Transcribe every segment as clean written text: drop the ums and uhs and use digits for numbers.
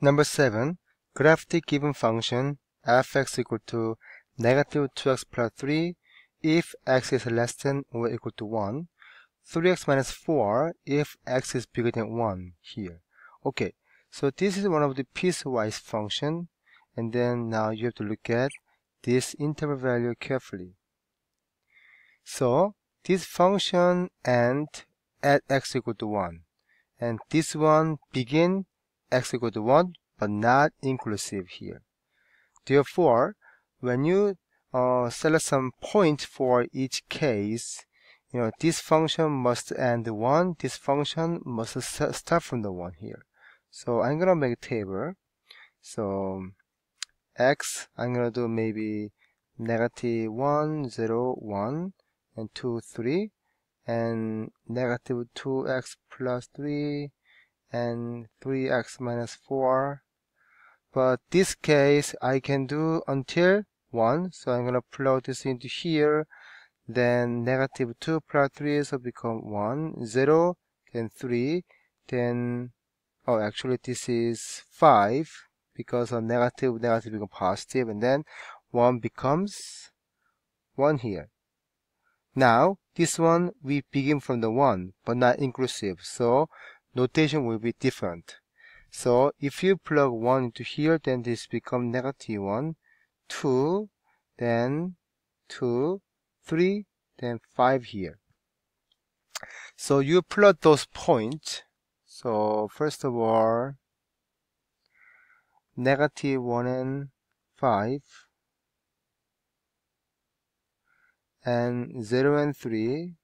Number 7. Graph the given function f(x) equal to negative 2x plus 3 if x is less than or equal to 1, 3x minus 4 if x is bigger than 1 here. Okay, so this is one of the piecewise function, and then now you have to look at this interval value carefully. So this function end at x equal to 1, and this one begin x equal to 1 but not inclusive here. Therefore, when you select some point for each case, this function must end 1, this function must start from the 1 here. So I'm gonna make a table. So x, I'm gonna do maybe negative 1, 0, 1, and 2, 3, and negative 2x plus 3, and 3x minus 4. But this case I can do until 1, so I'm gonna plug this into here. Then negative 2 plus 3, so become 1, 0, then 3, then actually this is 5 because of negative become positive, and then 1 becomes 1 here. Now this one we begin from the 1 but not inclusive, so notation will be different. So if you plug 1 into here, then this becomes negative 1, 2, then 2, 3, then 5 here. So you plot those points. So first of all, negative 1 and 5, and 0 and 3,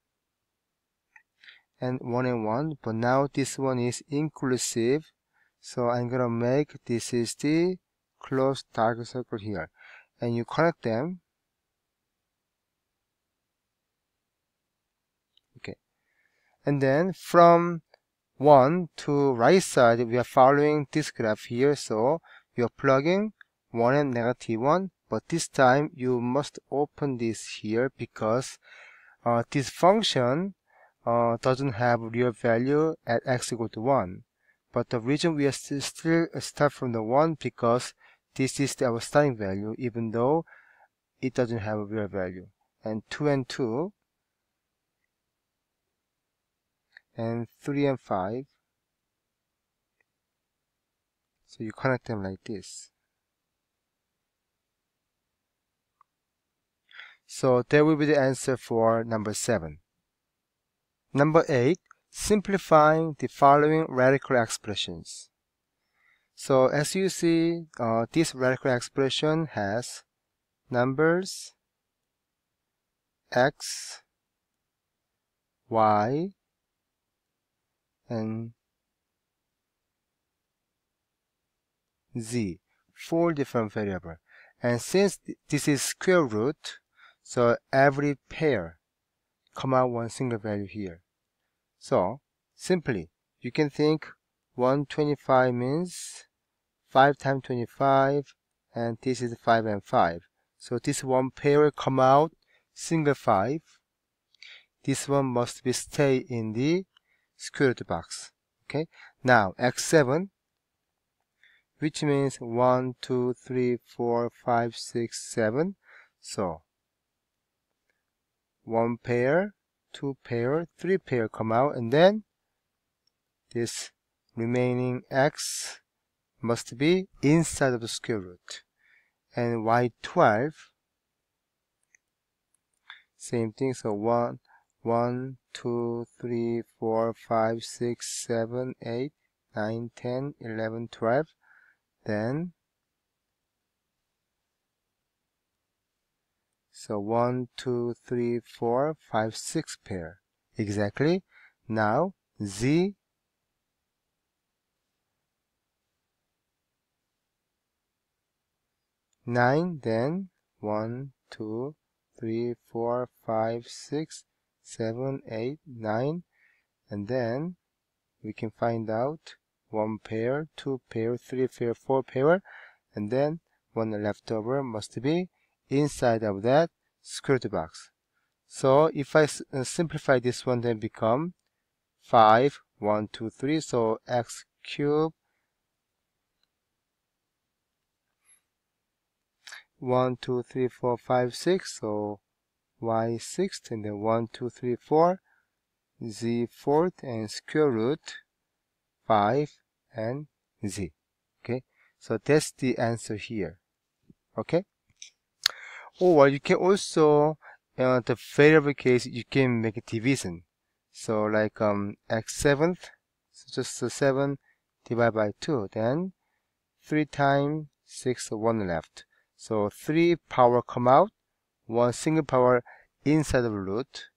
and 1 and 1, but now this one is inclusive, so I'm gonna make this is the closed dark circle here, and you connect them. Okay, and then from 1 to right side we are following this graph here, so you are plugging 1 and negative 1, but this time you must open this here because this function doesn't have real value at x equal to 1. But the reason we are still start from the 1 because this is our starting value, even though it doesn't have a real value. And 2 and 2, and 3 and 5. So you connect them like this. So that will be the answer for number 7. Number 8, simplifying the following radical expressions. So as you see, this radical expression has numbers x, y, and z, 4 different variables. And since this is square root, so every pair come out one single value here. So simply you can think 125 means 5 times 25, and this is 5 and 5. So this one pair will come out single 5. This one must be stay in the square root box. Okay. Now x7, which means 1, 2, 3, 4, 5, 6, 7. So 1 pair, 2 pair, 3 pair come out, and then this remaining x must be inside of the square root. And y12, same thing. So 1, 2, 3, 4, 5, 6, 7, 8, 9, 10, 11, 12. Then so 1, 2, 3, 4, 5, 6 pair. Exactly. Now z, nine, then 1, 2, 3, 4, 5, 6, 7, 8, 9, and then we can find out 1 pair, 2 pair, 3 pair, 4 pair, and then one left over must be inside of that square root box. So if I simplify this one, then become 5, 1, 2, 3, so x cubed 1, 2, 3, 4, 5, 6, so y sixth, and then 1, 2, 3, 4, z fourth, and square root 5 and z. Okay, so that's the answer here. Okay, or you can also the variable case you can make a division. So like x seventh, so just 7 divided by 2, then 3 times 6, 1 left. So 3 power come out, 1 single power inside of root.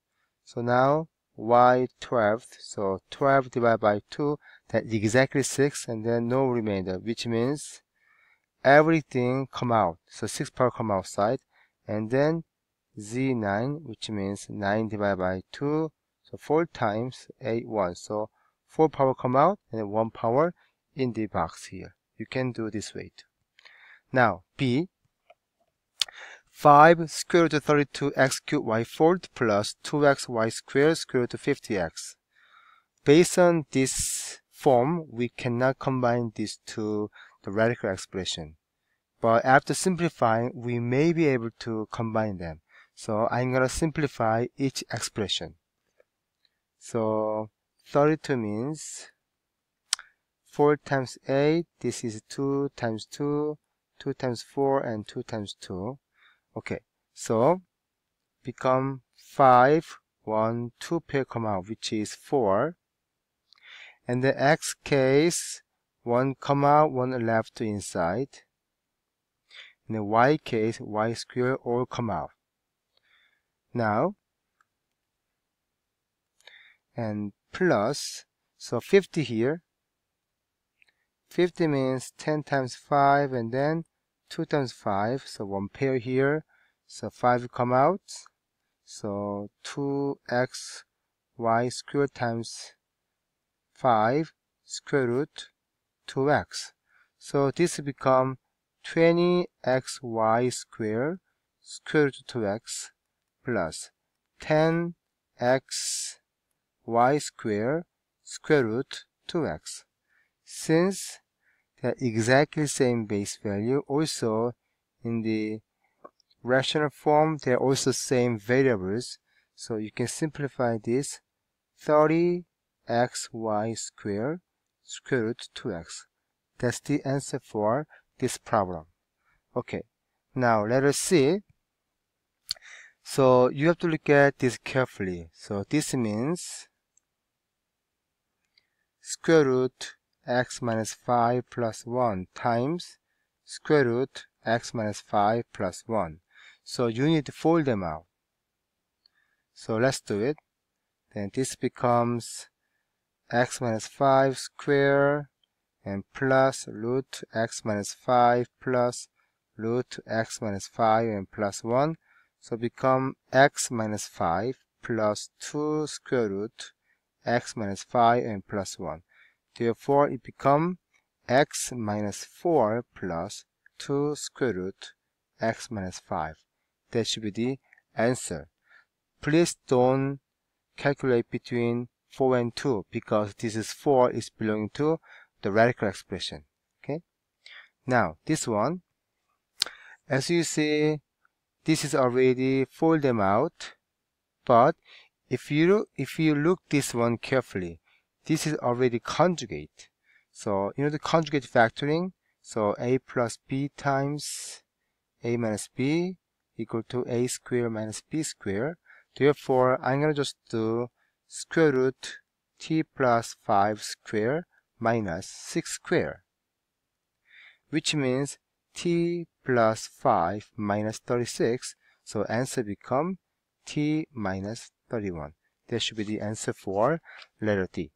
So now y 12th, so 12 divided by 2, that's exactly 6, and then no remainder, which means everything come out. So 6 power come outside, and then z9, which means 9 divided by 2, so 4 times 8, 1. So 4 power come out, and 1 power in the box here. You can do this way too. Now, B, 5 square root of 32x cubed y fourth plus 2x y squared square root of 50x. Based on this form, we cannot combine these to the radical expression. But after simplifying, we may be able to combine them. So I'm going to simplify each expression. So 32 means 4 times 8, this is 2 times 2, 2 times 4, and 2 times 2. Okay, so become 5, 1, 2 pair come out, which is 4. And the x case, 1 come out, 1 left inside. In the y case, y square all come out. Now, and plus, so 50 here. 50 means 10 times 5, and then 2 times 5, so 1 pair here. So 5 come out. So 2x y squared times 5 square root 2x. So this become 20xy squared square root 2x plus 10x y squared square root 2x. Since they're exactly same base value, also in the rational form, they're also same variables. So you can simplify this 30xy squared square root 2x. That's the answer for this problem. Okay, now let us see. So you have to look at this carefully. So this means square root x minus 5 plus 1 times square root x minus 5 plus 1. So you need to fold them out. So let's do it. Then this becomes x minus 5 square and plus root x minus 5 plus root x minus 5 and plus 1. So become x minus 5 plus 2 square root x minus 5 and plus 1. Therefore, it becomes x minus 4 plus 2 square root x minus 5. That should be the answer. Please don't calculate between 4 and 2 because this is 4 is belonging to the radical expression. Okay. Now this one, as you see, this is already fold them out. But if you look this one carefully, this is already conjugate. So you know the conjugate factoring. So a plus b times a minus b equal to a squared minus b squared. Therefore, I'm going to just do square root t plus 5 squared minus 6 squared, which means t plus 5 minus 36. So answer become t minus 31. That should be the answer for letter D.